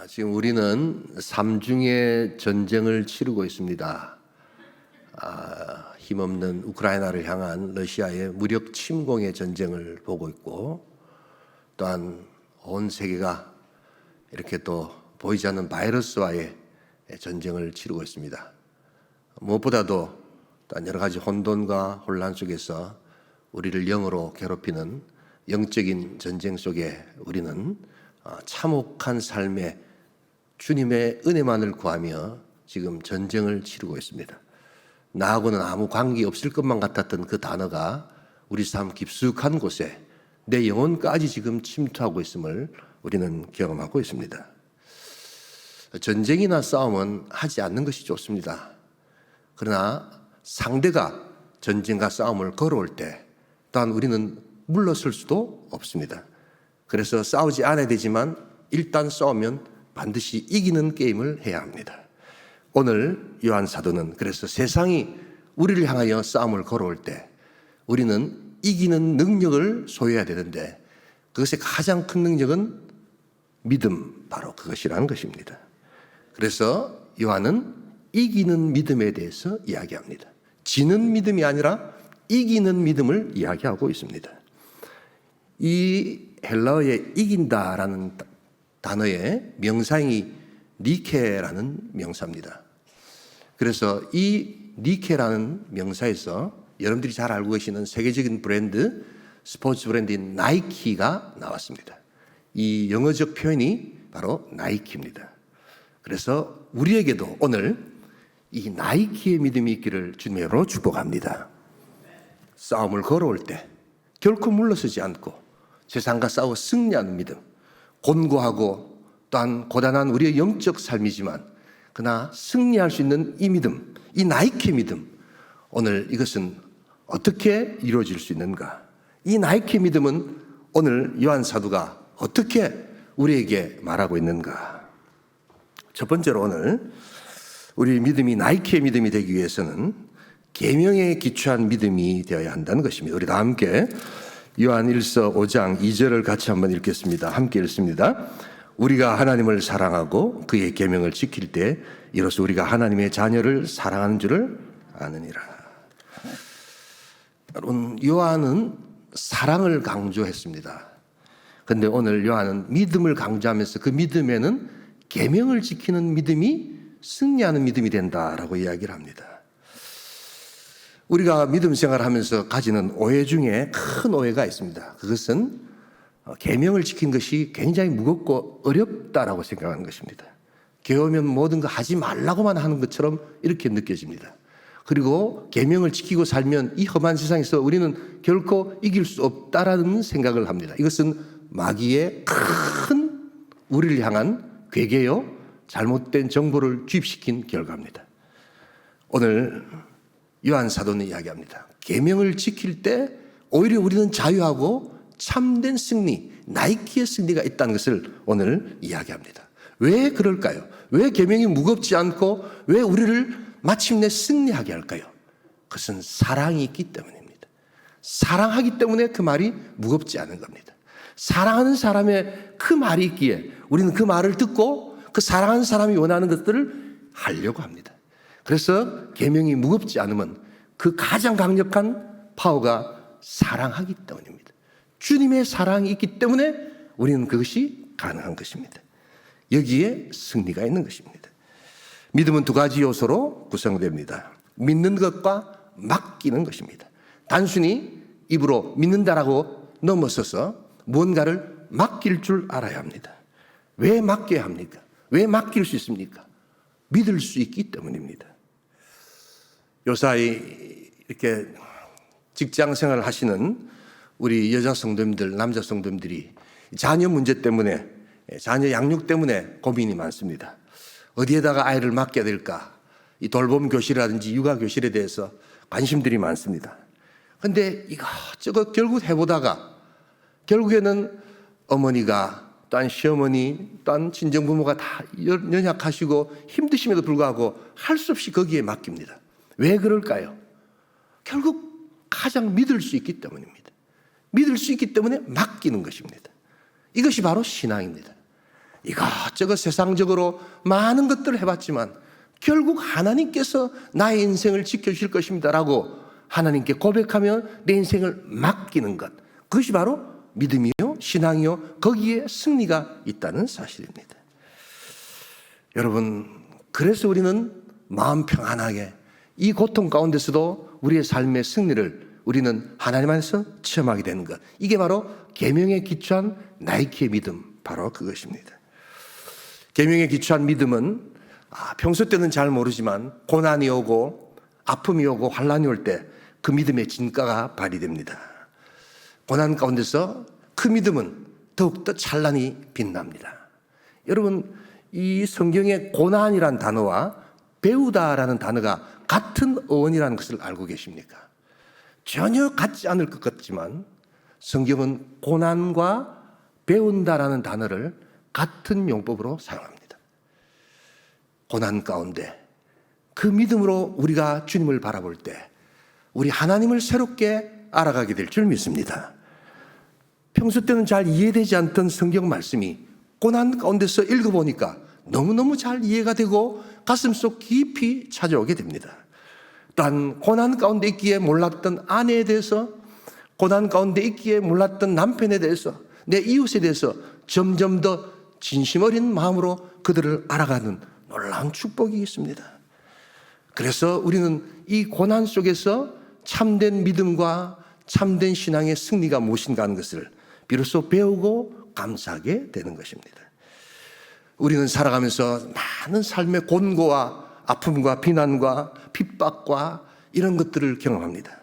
지금 우리는 삼중의 전쟁을 치르고 있습니다. 힘없는 우크라이나를 향한 러시아의 무력 침공의 전쟁을 보고 있고, 또한 온 세계가 이렇게 또 보이지 않는 바이러스와의 전쟁을 치르고 있습니다. 무엇보다도 또한 여러 가지 혼돈과 혼란 속에서 우리를 영으로 괴롭히는 영적인 전쟁 속에 우리는 참혹한 삶에 주님의 은혜만을 구하며 지금 전쟁을 치르고 있습니다. 나하고는 아무 관계 없을 것만 같았던 그 단어가 우리 삶 깊숙한 곳에 내 영혼까지 지금 침투하고 있음을 우리는 경험하고 있습니다. 전쟁이나 싸움은 하지 않는 것이 좋습니다. 그러나 상대가 전쟁과 싸움을 걸어올 때 또한 우리는 물러설 수도 없습니다. 그래서 싸우지 않아야 되지만 일단 싸우면 반드시 이기는 게임을 해야 합니다. 오늘 요한 사도는 그래서 세상이 우리를 향하여 싸움을 걸어올 때 우리는 이기는 능력을 소유해야 되는데, 그것의 가장 큰 능력은 믿음, 바로 그것이라는 것입니다. 그래서 요한은 이기는 믿음에 대해서 이야기합니다. 지는 믿음이 아니라 이기는 믿음을 이야기하고 있습니다. 이 헬라어의 이긴다라는 단어의 명사형이 니케라는 명사입니다. 그래서 이 니케라는 명사에서 여러분들이 잘 알고 계시는 세계적인 브랜드, 스포츠 브랜드인 나이키가 나왔습니다. 이 영어적 표현이 바로 나이키입니다. 그래서 우리에게도 오늘 이 나이키의 믿음이 있기를 주님의 이름으로 축복합니다. 싸움을 걸어올 때 결코 물러서지 않고 세상과 싸워 승리하는 믿음, 곤고하고 또한 고단한 우리의 영적 삶이지만 그러나 승리할 수 있는 이 믿음, 이 나이키의 믿음, 오늘 이것은 어떻게 이루어질 수 있는가? 이 나이키의 믿음은 오늘 요한 사도가 어떻게 우리에게 말하고 있는가? 첫 번째로 오늘 우리 믿음이 나이키의 믿음이 되기 위해서는 계명에 기초한 믿음이 되어야 한다는 것입니다. 우리 다 함께 요한 1서 5장 2절을 같이 한번 읽겠습니다. 함께 읽습니다. 우리가 하나님을 사랑하고 그의 계명을 지킬 때 이로써 우리가 하나님의 자녀를 사랑하는 줄을 아느니라. 여러분, 요한은 사랑을 강조했습니다. 그런데 오늘 요한은 믿음을 강조하면서 그 믿음에는 계명을 지키는 믿음이 승리하는 믿음이 된다라고 이야기를 합니다. 우리가 믿음 생활을 하면서 가지는 오해 중에 큰 오해가 있습니다. 그것은 계명을 지킨 것이 굉장히 무겁고 어렵다라고 생각하는 것입니다. 교회 오면 모든 거 하지 말라고만 하는 것처럼 이렇게 느껴집니다. 그리고 계명을 지키고 살면 이 험한 세상에서 우리는 결코 이길 수 없다라는 생각을 합니다. 이것은 마귀의 큰 우리를 향한 괴계요, 잘못된 정보를 주입시킨 결과입니다. 오늘 요한 사도는 이야기합니다. 계명을 지킬 때 오히려 우리는 자유하고 참된 승리, 나이키의 승리가 있다는 것을 오늘 이야기합니다. 왜 그럴까요? 왜 계명이 무겁지 않고 왜 우리를 마침내 승리하게 할까요? 그것은 사랑이 있기 때문입니다. 사랑하기 때문에 그 말이 무겁지 않은 겁니다. 사랑하는 사람의 그 말이 있기에 우리는 그 말을 듣고 그 사랑하는 사람이 원하는 것들을 하려고 합니다. 그래서 계명이 무겁지 않으면 그 가장 강력한 파워가 사랑하기 때문입니다. 주님의 사랑이 있기 때문에 우리는 그것이 가능한 것입니다. 여기에 승리가 있는 것입니다. 믿음은 두 가지 요소로 구성됩니다. 믿는 것과 맡기는 것입니다. 단순히 입으로 믿는다라고 넘어서서 무언가를 맡길 줄 알아야 합니다. 왜 맡겨야 합니까? 왜 맡길 수 있습니까? 믿을 수 있기 때문입니다. 요사이 이렇게 직장 생활을 하시는 우리 여자 성도님들, 남자 성도님들이 자녀 문제 때문에, 자녀 양육 때문에 고민이 많습니다. 어디에다가 아이를 맡겨야 될까? 이 돌봄 교실이라든지 육아 교실에 대해서 관심들이 많습니다. 그런데 이것저것 결국 해보다가 결국에는 어머니가 또한 시어머니, 또한 친정부모가 다 연약하시고 힘드심에도 불구하고 할 수 없이 거기에 맡깁니다. 왜 그럴까요? 결국 가장 믿을 수 있기 때문입니다. 믿을 수 있기 때문에 맡기는 것입니다. 이것이 바로 신앙입니다. 이것저것 세상적으로 많은 것들을 해봤지만 결국 하나님께서 나의 인생을 지켜주실 것입니다라고 하나님께 고백하며 내 인생을 맡기는 것, 그것이 바로 믿음이요 신앙이요 거기에 승리가 있다는 사실입니다. 여러분, 그래서 우리는 마음 평안하게 이 고통 가운데서도 우리의 삶의 승리를 우리는 하나님 안에서 체험하게 되는 것, 이게 바로 계명에 기초한 나이키의 믿음, 바로 그것입니다. 계명에 기초한 믿음은 평소 때는 잘 모르지만 고난이 오고 아픔이 오고 환난이 올 때 그 믿음의 진가가 발휘됩니다. 고난 가운데서 그 믿음은 더욱더 찬란히 빛납니다. 여러분, 이 성경의 고난이란 단어와 배우다라는 단어가 같은 어원이라는 것을 알고 계십니까? 전혀 같지 않을 것 같지만 성경은 고난과 배운다라는 단어를 같은 용법으로 사용합니다. 고난 가운데 그 믿음으로 우리가 주님을 바라볼 때 우리 하나님을 새롭게 알아가게 될 줄 믿습니다. 평소 때는 잘 이해되지 않던 성경 말씀이 고난 가운데서 읽어보니까 너무너무 잘 이해가 되고 가슴속 깊이 찾아오게 됩니다. 또한 고난 가운데 있기에 몰랐던 아내에 대해서, 고난 가운데 있기에 몰랐던 남편에 대해서, 내 이웃에 대해서 점점 더 진심 어린 마음으로 그들을 알아가는 놀라운 축복이 있습니다. 그래서 우리는 이 고난 속에서 참된 믿음과 참된 신앙의 승리가 무엇인가 하는 것을 비로소 배우고 감사하게 되는 것입니다. 우리는 살아가면서 많은 삶의 곤고와 아픔과 비난과 핍박과 이런 것들을 경험합니다.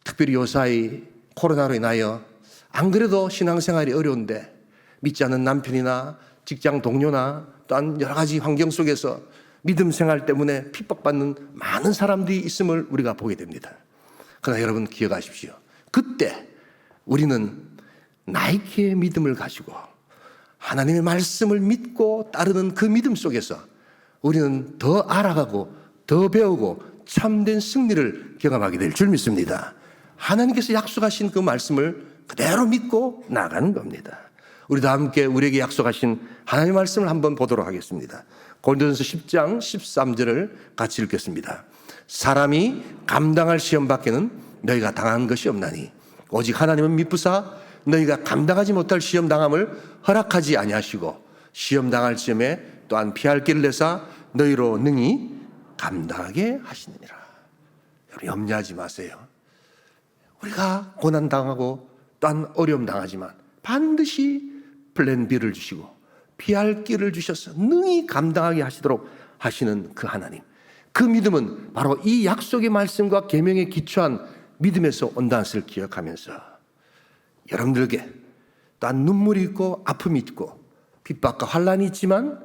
특별히 요사이 코로나로 인하여 안 그래도 신앙생활이 어려운데 믿지 않는 남편이나 직장 동료나 또한 여러 가지 환경 속에서 믿음 생활 때문에 핍박받는 많은 사람들이 있음을 우리가 보게 됩니다. 그러나 여러분 기억하십시오. 그때 우리는 나이키의 믿음을 가지고 하나님의 말씀을 믿고 따르는 그 믿음 속에서 우리는 더 알아가고 더 배우고 참된 승리를 경험하게 될 줄 믿습니다. 하나님께서 약속하신 그 말씀을 그대로 믿고 나가는 겁니다. 우리도 함께 우리에게 약속하신 하나님의 말씀을 한번 보도록 하겠습니다. 고린도전서 10장 13절을 같이 읽겠습니다. 사람이 감당할 시험 밖에는 너희가 당한 것이 없나니 오직 하나님은 미쁘사 너희가 감당하지 못할 시험 당함을 허락하지 아니하시고 시험 당할 시험에 또한 피할 길을 내사 너희로 능히 감당하게 하시느니라. 여러분 염려하지 마세요. 우리가 고난 당하고 또한 어려움 당하지만 반드시 플랜 B를 주시고 피할 길을 주셔서 능히 감당하게 하시도록 하시는 그 하나님, 그 믿음은 바로 이 약속의 말씀과 계명에 기초한 믿음에서 온다는 것을 기억하면서 여러분들에게 또한 눈물이 있고 아픔이 있고 핍박과 환난이 있지만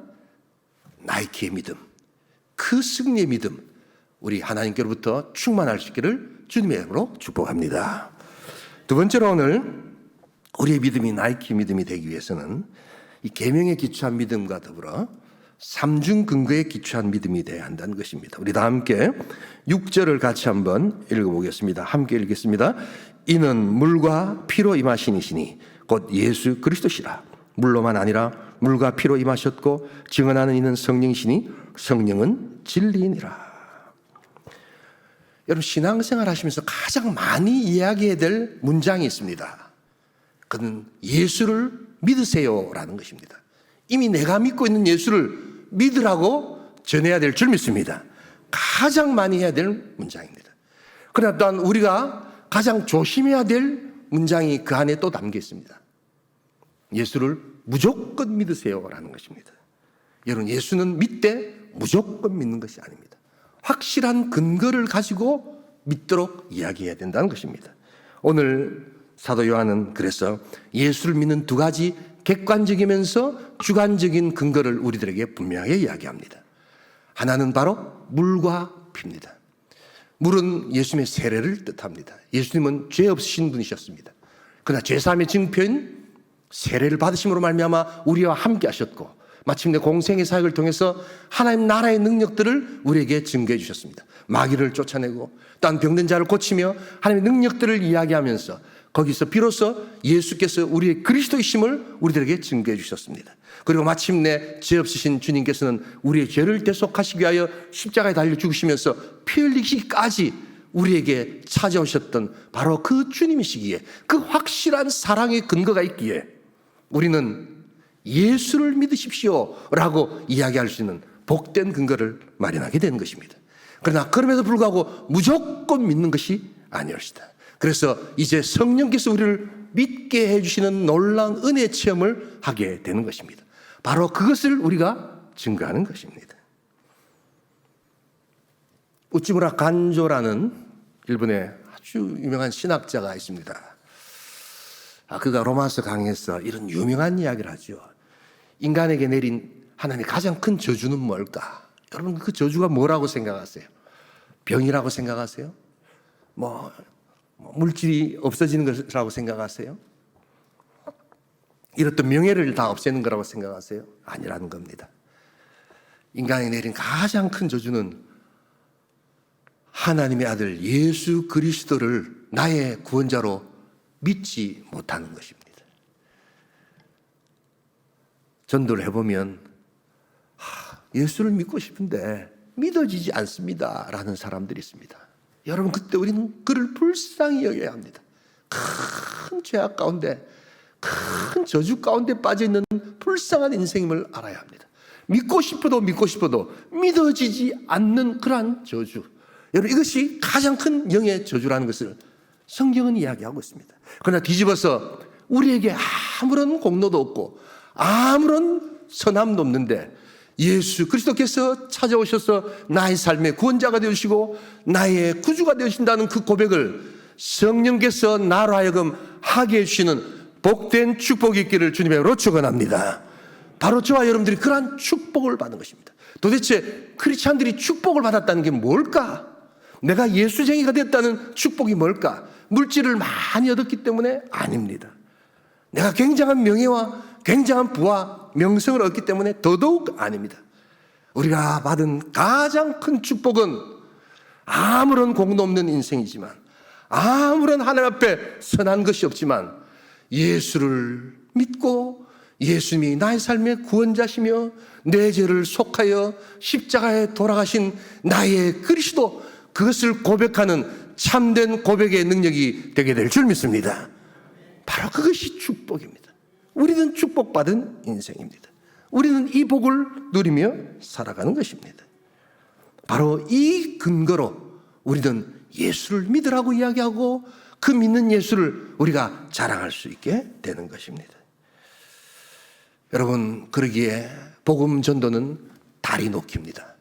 나이키의 믿음, 그 승리의 믿음, 우리 하나님께로부터 충만할 수 있기를 주님의 이름으로 축복합니다. 두 번째로 오늘 우리의 믿음이 나이키 믿음이 되기 위해서는 이 계명에 기초한 믿음과 더불어 삼중 근거에 기초한 믿음이 되어야 한다는 것입니다. 우리 다 함께 6절을 같이 한번 읽어보겠습니다. 함께 읽겠습니다. 이는 물과 피로 임하신 이시니 곧 예수 그리스도시라. 물로만 아니라 물과 피로 임하셨고 증언하는 이는 성령이시니 성령은 진리이니라. 여러분 신앙생활 하시면서 가장 많이 이야기해야 될 문장이 있습니다. 그는 예수를 믿으세요라는 것입니다. 이미 내가 믿고 있는 예수를 믿으라고 전해야 될 줄 믿습니다. 가장 많이 해야 될 문장입니다. 그러나 또한 우리가 가장 조심해야 될 문장이 그 안에 또 담겨 있습니다. 예수를 무조건 믿으세요라는 것입니다. 여러분 예수는 믿되 무조건 믿는 것이 아닙니다. 확실한 근거를 가지고 믿도록 이야기해야 된다는 것입니다. 오늘 사도 요한은 그래서 예수를 믿는 두 가지 객관적이면서 주관적인 근거를 우리들에게 분명하게 이야기합니다. 하나는 바로 물과 피입니다. 물은 예수님의 세례를 뜻합니다. 예수님은 죄 없으신 분이셨습니다. 그러나 죄사함의 증표인 세례를 받으심으로 말미암아 우리와 함께 하셨고 마침내 공생의 사역을 통해서 하나님 나라의 능력들을 우리에게 증거해 주셨습니다. 마귀를 쫓아내고 또한 병든 자를 고치며 하나님의 능력들을 이야기하면서 거기서 비로소 예수께서 우리의 그리스도이심을 우리들에게 증거해 주셨습니다. 그리고 마침내 죄 없으신 주님께서는 우리의 죄를 대속하시기 위하여 십자가에 달려 죽으시면서 피 흘리시기까지 우리에게 찾아오셨던 바로 그 주님이시기에, 그 확실한 사랑의 근거가 있기에 우리는 예수를 믿으십시오 라고 이야기할 수 있는 복된 근거를 마련하게 되는 것입니다. 그러나 그럼에도 불구하고 무조건 믿는 것이 아니었습니다. 그래서 이제 성령께서 우리를 믿게 해주시는 놀라운 은혜 체험을 하게 되는 것입니다. 바로 그것을 우리가 증거하는 것입니다. 우찌무라 간조라는 일본의 아주 유명한 신학자가 있습니다. 그가 로마서 강의에서 이런 유명한 이야기를 하죠. 인간에게 내린 하나님의 가장 큰 저주는 뭘까? 여러분, 그 저주가 뭐라고 생각하세요? 병이라고 생각하세요? 물질이 없어지는 것이라고 생각하세요? 이렇던 명예를 다 없애는 거라고 생각하세요? 아니라는 겁니다. 인간이 내린 가장 큰 저주는 하나님의 아들 예수 그리스도를 나의 구원자로 믿지 못하는 것입니다. 전도를 해보면 예수를 믿고 싶은데 믿어지지 않습니다 라는 사람들이 있습니다. 여러분, 그때 우리는 그를 불쌍히 여겨야 합니다. 큰 죄악 가운데, 큰 저주 가운데 빠져있는 불쌍한 인생임을 알아야 합니다. 믿고 싶어도 믿어지지 않는 그러한 저주, 여러분, 이것이 가장 큰 영의 저주라는 것을 성경은 이야기하고 있습니다. 그러나 뒤집어서 우리에게 아무런 공로도 없고 아무런 선함도 없는데 예수 그리스도께서 찾아오셔서 나의 삶의 구원자가 되시고 나의 구주가 되신다는 그 고백을 성령께서 나로 하여금 하게 해주시는 복된 축복이 있기를 주님의 이름으로 축원합니다. 바로 저와 여러분들이 그러한 축복을 받은 것입니다. 도대체 크리스찬들이 축복을 받았다는 게 뭘까? 내가 예수쟁이가 됐다는 축복이 뭘까? 물질을 많이 얻었기 때문에 아닙니다. 내가 굉장한 명예와 굉장한 부와 명성을 얻기 때문에 더더욱 아닙니다. 우리가 받은 가장 큰 축복은 아무런 공도 없는 인생이지만, 아무런 하나님 앞에 선한 것이 없지만 예수를 믿고 예수님이 나의 삶의 구원자시며 내 죄를 속하여 십자가에 돌아가신 나의 그리스도, 그것을 고백하는 참된 고백의 능력이 되게 될 줄 믿습니다. 바로 그것이 축복입니다. 우리는 축복받은 인생입니다. 우리는 이 복을 누리며 살아가는 것입니다. 바로 이 근거로 우리는 예수를 믿으라고 이야기하고 그 믿는 예수를 우리가 자랑할 수 있게 되는 것입니다. 여러분, 그러기에 복음 전도는 다리 놓기입니다.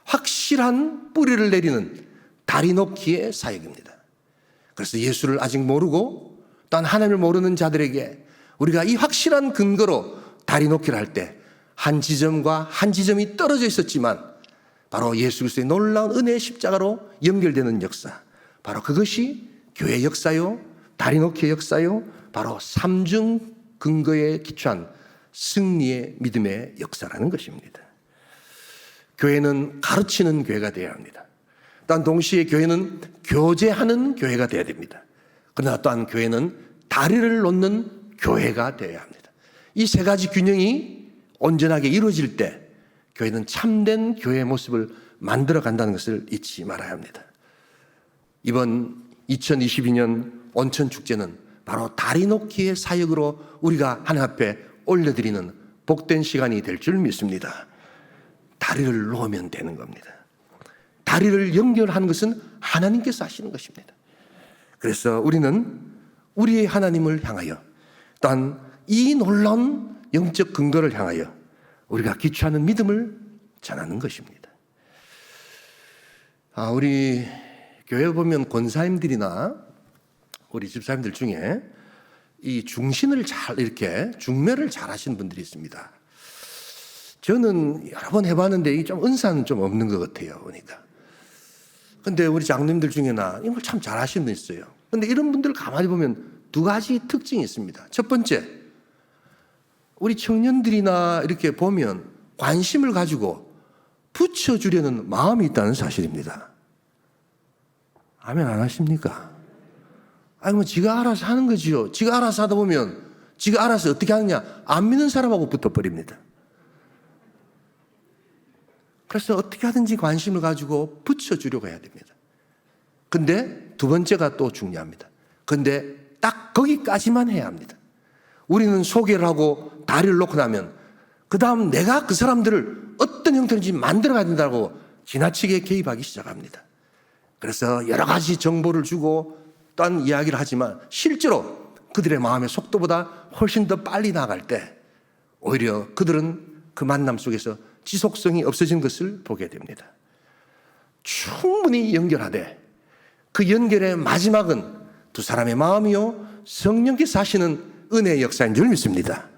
확실한 뿌리를 내리는 다리 놓기의 사역입니다. 그래서 예수를 아직 모르고 또한 하나님을 모르는 자들에게 우리가 이 확실한 근거로 다리 놓기를 할 때 한 지점과 한 지점이 떨어져 있었지만 바로 예수 그리스도의 놀라운 은혜의 십자가로 연결되는 역사, 바로 그것이 교회 역사요, 다리 놓기의 역사요, 바로 삼중 근거에 기초한 승리의 믿음의 역사라는 것입니다. 교회는 가르치는 교회가 되어야 합니다. 또한 동시에 교회는 교제하는 교회가 되어야 됩니다. 그러나 또한 교회는 다리를 놓는 교회가 되어야 합니다. 이 세 가지 균형이 온전하게 이루어질 때 교회는 참된 교회의 모습을 만들어 간다는 것을 잊지 말아야 합니다. 이번 2022년 온천축제는 바로 다리 놓기의 사역으로 우리가 하나님 앞에 올려드리는 복된 시간이 될 줄 믿습니다. 다리를 놓으면 되는 겁니다. 다리를 연결하는 것은 하나님께서 하시는 것입니다. 그래서 우리는 우리의 하나님을 향하여 또한 이 놀라운 영적 근거를 향하여 우리가 기초하는 믿음을 전하는 것입니다. 우리 교회 보면 권사님들이나 우리 집사님들 중에 이 중신을 잘 이렇게 중매를 잘 하시는 분들이 있습니다. 저는 여러 번 해봤는데 이게 좀 은사는 좀 없는 것 같아요, 보니까. 근데 우리 장로님들 중에나 이걸 참 잘 하시는 분 있어요. 근데 이런 분들 가만히 보면 두 가지 특징이 있습니다. 첫 번째, 우리 청년들이나 이렇게 보면 관심을 가지고 붙여주려는 마음이 있다는 사실입니다. 아멘 안 하십니까? 아니, 뭐, 지가 알아서 하는 거지요. 지가 알아서 하다 보면, 지가 알아서 어떻게 하느냐? 안 믿는 사람하고 붙어버립니다. 그래서 어떻게 하든지 관심을 가지고 붙여주려고 해야 됩니다. 근데 두 번째가 또 중요합니다. 근데 딱 거기까지만 해야 합니다. 우리는 소개를 하고 다리를 놓고 나면 그 다음 내가 그 사람들을 어떤 형태인지 만들어가야 된다고 지나치게 개입하기 시작합니다. 그래서 여러 가지 정보를 주고 또한 이야기를 하지만 실제로 그들의 마음의 속도보다 훨씬 더 빨리 나아갈 때 오히려 그들은 그 만남 속에서 지속성이 없어진 것을 보게 됩니다. 충분히 연결하되 그 연결의 마지막은 두 사람의 마음이요 성령께서 하시는 은혜의 역사인 줄 믿습니다.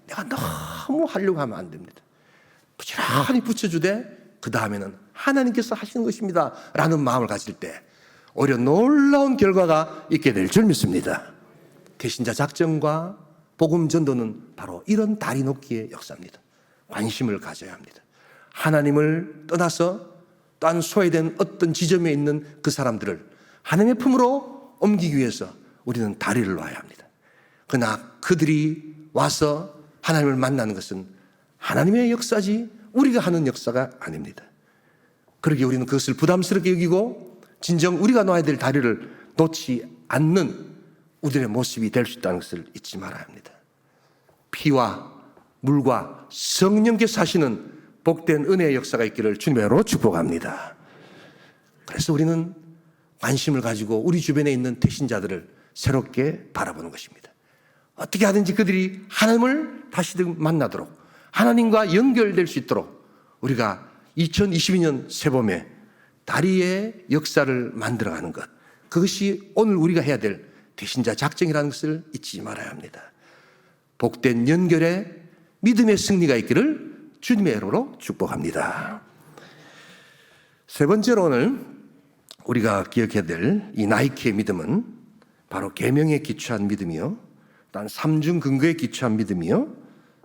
내가 너무 하려고 하면 안 됩니다. 부지런히 붙여주되 그 다음에는 하나님께서 하시는 것입니다 라는 마음을 가질 때 오히려 놀라운 결과가 있게 될 줄 믿습니다. 대신자 작전과 복음 전도는 바로 이런 다리 놓기의 역사입니다. 관심을 가져야 합니다. 하나님을 떠나서 또한 소외된 어떤 지점에 있는 그 사람들을 하나님의 품으로 옮기기 위해서 우리는 다리를 놔야 합니다. 그러나 그들이 와서 하나님을 만나는 것은 하나님의 역사지 우리가 하는 역사가 아닙니다. 그러기에 우리는 그것을 부담스럽게 여기고 진정 우리가 놔야 될 다리를 놓지 않는 우리의 모습이 될 수 있다는 것을 잊지 말아야 합니다. 피와 물과 성령께서 하시는 복된 은혜의 역사가 있기를 주님으로 축복합니다. 그래서 우리는 관심을 가지고 우리 주변에 있는 태신자들을 새롭게 바라보는 것입니다. 어떻게 하든지 그들이 하나님을 다시 만나도록 하나님과 연결될 수 있도록 우리가 2022년 새봄에 다리의 역사를 만들어가는 것, 그것이 오늘 우리가 해야 될 대신자 작정이라는 것을 잊지 말아야 합니다. 복된 연결에 믿음의 승리가 있기를 주님의 이름으로 축복합니다. 세 번째로 오늘 우리가 기억해야 될 이 나이키의 믿음은 바로 계명에 기초한 믿음이요, 또한 삼중 근거에 기초한 믿음이요,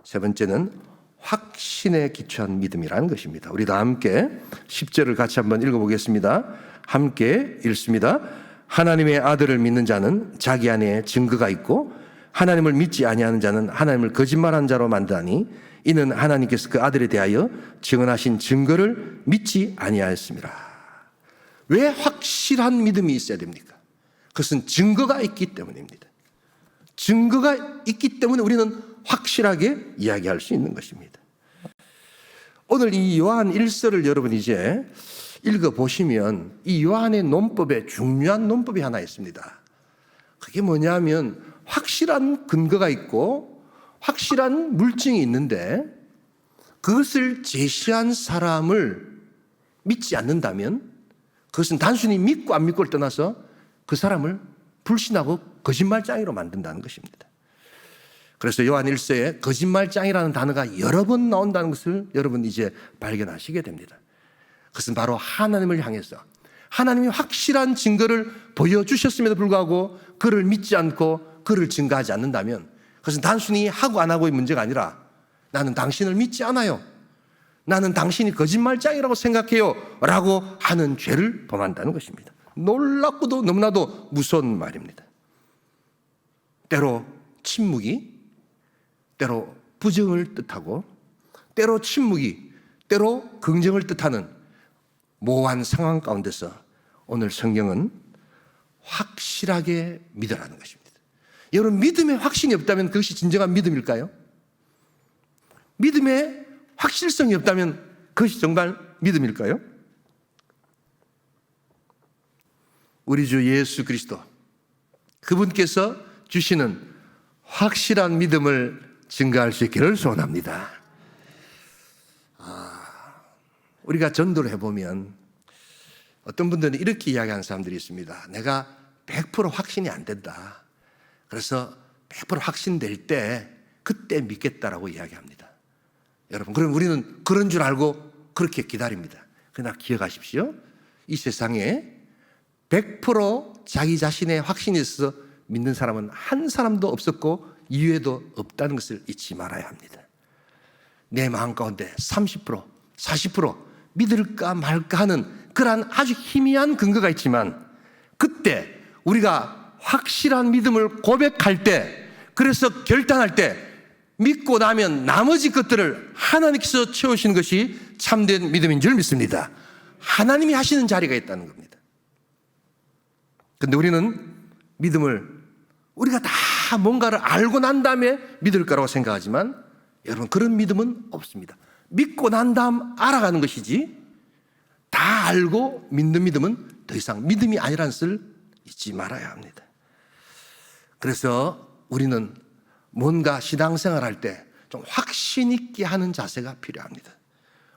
세 번째는 확신에 기초한 믿음이라는 것입니다. 우리 다 함께 10절을 같이 한번 읽어보겠습니다. 함께 읽습니다. 하나님의 아들을 믿는 자는 자기 안에 증거가 있고 하나님을 믿지 아니하는 자는 하나님을 거짓말한 자로 만드하니 이는 하나님께서 그 아들에 대하여 증언하신 증거를 믿지 아니하였습니다. 왜 확실한 믿음이 있어야 됩니까? 그것은 증거가 있기 때문입니다. 증거가 있기 때문에 우리는 확실하게 이야기할 수 있는 것입니다. 오늘 이 요한 1서를 여러분 이제 읽어보시면 이 요한의 논법에 중요한 논법이 하나 있습니다. 그게 뭐냐면 확실한 근거가 있고 확실한 물증이 있는데 그것을 제시한 사람을 믿지 않는다면 그것은 단순히 믿고 안 믿고를 떠나서 그 사람을 불신하고 거짓말장이로 만든다는 것입니다. 그래서 요한 1서에 거짓말장이라는 단어가 여러 번 나온다는 것을 여러분 이제 발견하시게 됩니다. 그것은 바로 하나님을 향해서 하나님이 확실한 증거를 보여주셨음에도 불구하고 그를 믿지 않고 그를 증거하지 않는다면 그것은 단순히 하고 안 하고의 문제가 아니라 나는 당신을 믿지 않아요, 나는 당신이 거짓말장이라고 생각해요 라고 하는 죄를 범한다는 것입니다. 놀랍고도 너무나도 무서운 말입니다. 때로 침묵이 때로 부정을 뜻하고 때로 침묵이 때로 긍정을 뜻하는 모호한 상황 가운데서 오늘 성경은 확실하게 믿으라는 것입니다. 여러분, 믿음에 확신이 없다면 그것이 진정한 믿음일까요? 믿음에 확실성이 없다면 그것이 정말 믿음일까요? 우리 주 예수 그리스도 그분께서 주시는 확실한 믿음을 증거할 수 있기를 소원합니다. 우리가 전도를 해보면 어떤 분들은 이렇게 이야기하는 사람들이 있습니다. 내가 100% 확신이 안 된다. 그래서 100% 확신될 때 그때 믿겠다라고 이야기합니다. 여러분, 그럼 우리는 그런 줄 알고 그렇게 기다립니다. 그러나 기억하십시오. 이 세상에 100% 자기 자신의 확신이 있어서 믿는 사람은 한 사람도 없었고 이외에도 없다는 것을 잊지 말아야 합니다. 내 마음 가운데 30%, 40% 믿을까 말까 하는 그러한 아주 희미한 근거가 있지만 그때 우리가 확실한 믿음을 고백할 때, 그래서 결단할 때 믿고 나면 나머지 것들을 하나님께서 채우시는 것이 참된 믿음인 줄 믿습니다. 하나님이 하시는 자리가 있다는 겁니다. 그런데 우리는 믿음을 우리가 다 뭔가를 알고 난 다음에 믿을 거라고 생각하지만 여러분, 그런 믿음은 없습니다. 믿고 난 다음 알아가는 것이지 다 알고 믿는 믿음은 더 이상 믿음이 아니라는 것을 잊지 말아야 합니다. 그래서 우리는 뭔가 신앙생활 할 때 좀 확신 있게 하는 자세가 필요합니다.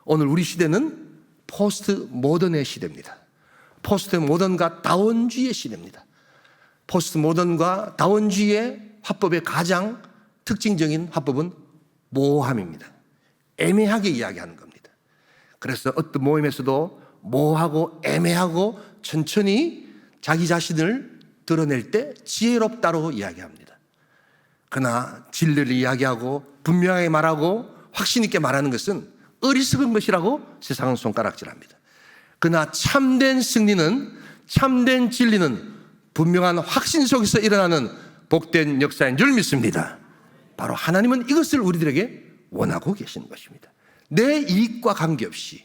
오늘 우리 시대는 포스트 모던의 시대입니다. 포스트 모던과 다원주의의 시대입니다. 포스트 모던과 다원주의의 화법의 가장 특징적인 화법은 모호함입니다. 애매하게 이야기하는 겁니다. 그래서 어떤 모임에서도 모호하고 애매하고 천천히 자기 자신을 드러낼 때 지혜롭다고 이야기합니다. 그러나 진리를 이야기하고 분명하게 말하고 확신 있게 말하는 것은 어리석은 것이라고 세상은 손가락질합니다. 그러나 참된 승리는, 참된 진리는 분명한 확신 속에서 일어나는 복된 역사인 줄 믿습니다. 바로 하나님은 이것을 우리들에게 원하고 계시는 것입니다. 내 이익과 관계없이,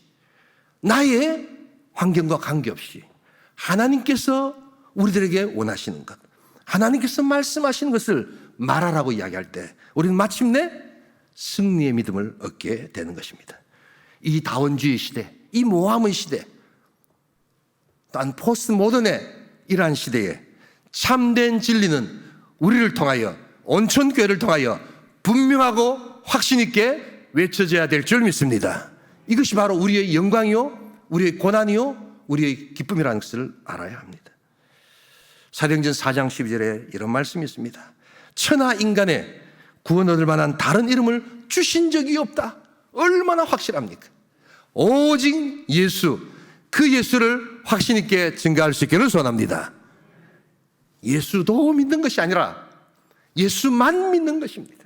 나의 환경과 관계없이 하나님께서 우리들에게 원하시는 것, 하나님께서 말씀하시는 것을 말하라고 이야기할 때 우리는 마침내 승리의 믿음을 얻게 되는 것입니다. 이 다원주의 시대, 이 모함의 시대, 또한 포스트 모던의 이러한 시대에 참된 진리는 우리를 통하여, 온천교회를 통하여 분명하고 확신 있게 외쳐져야 될 줄 믿습니다. 이것이 바로 우리의 영광이요, 우리의 고난이요, 우리의 기쁨이라는 것을 알아야 합니다. 사도행전 4장 12절에 이런 말씀이 있습니다. 천하 인간에 구원 얻을 만한 다른 이름을 주신 적이 없다. 얼마나 확실합니까? 오직 예수, 그 예수를 확신 있게 증거할 수 있기를 소원합니다. 예수도 믿는 것이 아니라 예수만 믿는 것입니다.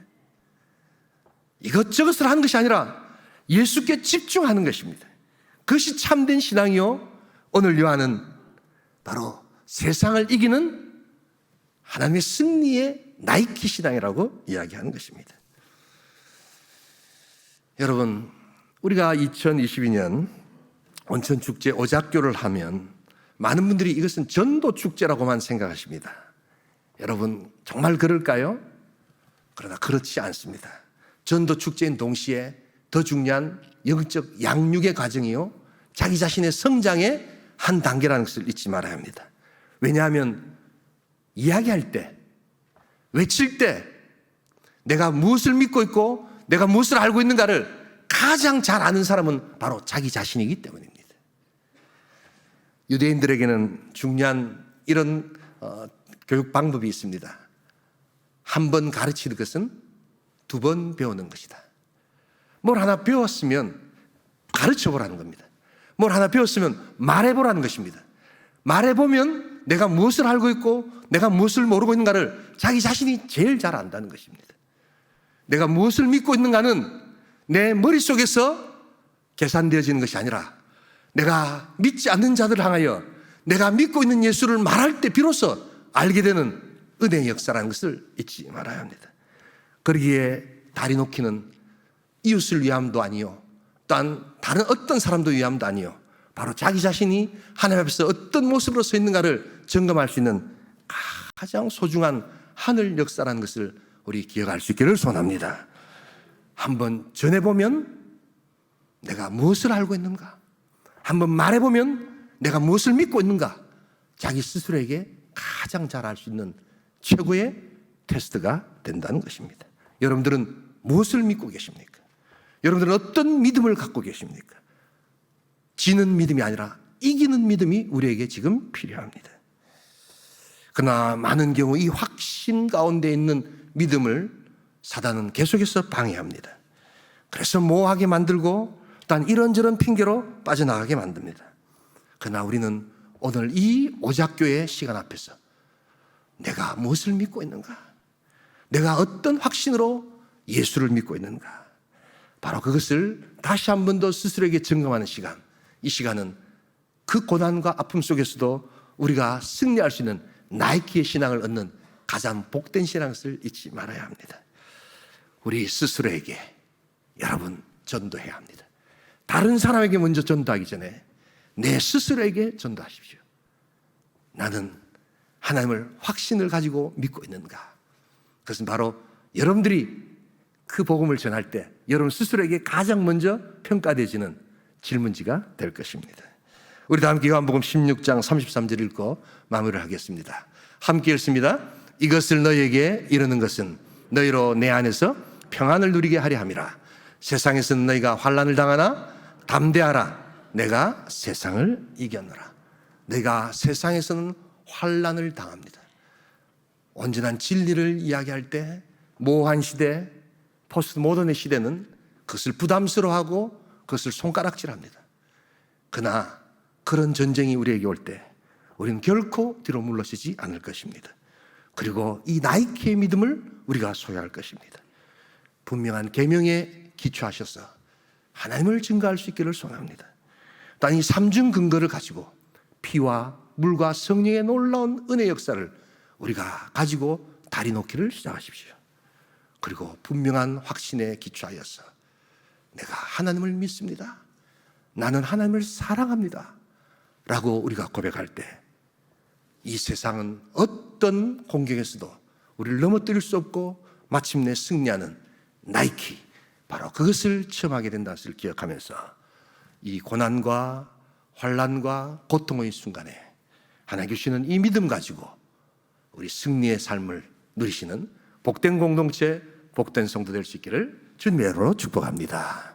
이것저것을 하는 것이 아니라 예수께 집중하는 것입니다. 그것이 참된 신앙이요, 오늘 요한은 바로 세상을 이기는 하나님의 승리의 나이키 신앙이라고 이야기하는 것입니다. 여러분, 우리가 2022년 온천축제 오작교를 하면 많은 분들이 이것은 전도축제라고만 생각하십니다. 여러분, 정말 그럴까요? 그러나 그렇지 않습니다. 전도축제인 동시에 더 중요한 영적 양육의 과정이요, 자기 자신의 성장의 한 단계라는 것을 잊지 말아야 합니다. 왜냐하면 이야기할 때, 외칠 때 내가 무엇을 믿고 있고 내가 무엇을 알고 있는가를 가장 잘 아는 사람은 바로 자기 자신이기 때문입니다. 유대인들에게는 중요한 이런 교육 방법이 있습니다. 한 번 가르치는 것은 두 번 배우는 것이다. 뭘 하나 배웠으면 가르쳐보라는 겁니다. 뭘 하나 배웠으면 말해보라는 것입니다. 말해보면 내가 무엇을 알고 있고 내가 무엇을 모르고 있는가를 자기 자신이 제일 잘 안다는 것입니다. 내가 무엇을 믿고 있는가는 내 머릿속에서 계산되어지는 것이 아니라 내가 믿지 않는 자들을 향하여 내가 믿고 있는 예수를 말할 때 비로소 알게 되는 은혜의 역사라는 것을 잊지 말아야 합니다. 그러기에 다리 놓기는 이웃을 위함도 아니요, 또한 다른 어떤 사람도 위함도 아니요, 바로 자기 자신이 하나님 앞에서 어떤 모습으로 서 있는가를 점검할 수 있는 가장 소중한 하늘 역사라는 것을 우리 기억할 수 있기를 소원합니다. 한번 전해보면 내가 무엇을 알고 있는가, 한번 말해보면 내가 무엇을 믿고 있는가, 자기 스스로에게 가장 잘 알 수 있는 최고의 테스트가 된다는 것입니다. 여러분들은 무엇을 믿고 계십니까? 여러분들은 어떤 믿음을 갖고 계십니까? 지는 믿음이 아니라 이기는 믿음이 우리에게 지금 필요합니다. 그러나 많은 경우 이 확신 가운데 있는 믿음을 사단은 계속해서 방해합니다. 그래서 모호하게 만들고 또한 이런저런 핑계로 빠져나가게 만듭니다. 그러나 우리는 오늘 이 오작교의 시간 앞에서 내가 무엇을 믿고 있는가, 내가 어떤 확신으로 예수를 믿고 있는가, 바로 그것을 다시 한 번 더 스스로에게 점검하는 시간, 이 시간은 그 고난과 아픔 속에서도 우리가 승리할 수 있는 나이키의 신앙을 얻는 가장 복된 신앙을 잊지 말아야 합니다. 우리 스스로에게 여러분 전도해야 합니다. 다른 사람에게 먼저 전도하기 전에 내 스스로에게 전도하십시오. 나는 하나님을 확신을 가지고 믿고 있는가? 그것은 바로 여러분들이 그 복음을 전할 때 여러분 스스로에게 가장 먼저 평가되어지는 질문지가 될 것입니다. 우리 다 함께 요한복음 16장 33절 읽고 마무리를 하겠습니다. 함께 읽습니다. 이것을 너희에게 이르는 것은 너희로 내 안에서 평안을 누리게 하려 함이라. 세상에서는 너희가 환난을 당하나 담대하라. 내가 세상을 이겼노라. 너희가 세상에서는 환난을 당합니다. 온전한 진리를 이야기할 때 모호한 시대, 포스트 모던의 시대는 그것을 부담스러워하고 그것을 손가락질합니다. 그러나 그런 전쟁이 우리에게 올 때 우리는 결코 뒤로 물러서지 않을 것입니다. 그리고 이 나이키의 믿음을 우리가 소유할 것입니다. 분명한 계명에 기초하셔서 하나님을 증거할 수 있기를 소원합니다. 또한 이 삼중 근거를 가지고 피와 물과 성령의 놀라운 은혜 역사를 우리가 가지고 다리 놓기를 시작하십시오. 그리고 분명한 확신에 기초하여서 내가 하나님을 믿습니다. 나는 하나님을 사랑합니다. 라고 우리가 고백할 때 이 세상은 어떤 공격에서도 우리를 넘어뜨릴 수 없고 마침내 승리하는 나이키, 바로 그것을 체험하게 된다는 것을 기억하면서 이 고난과 환난과 고통의 순간에 하나님 주시는 이 믿음 가지고 우리 승리의 삶을 누리시는 복된 공동체, 복된 성도 될 수 있기를 주님의 이름으로 축복합니다.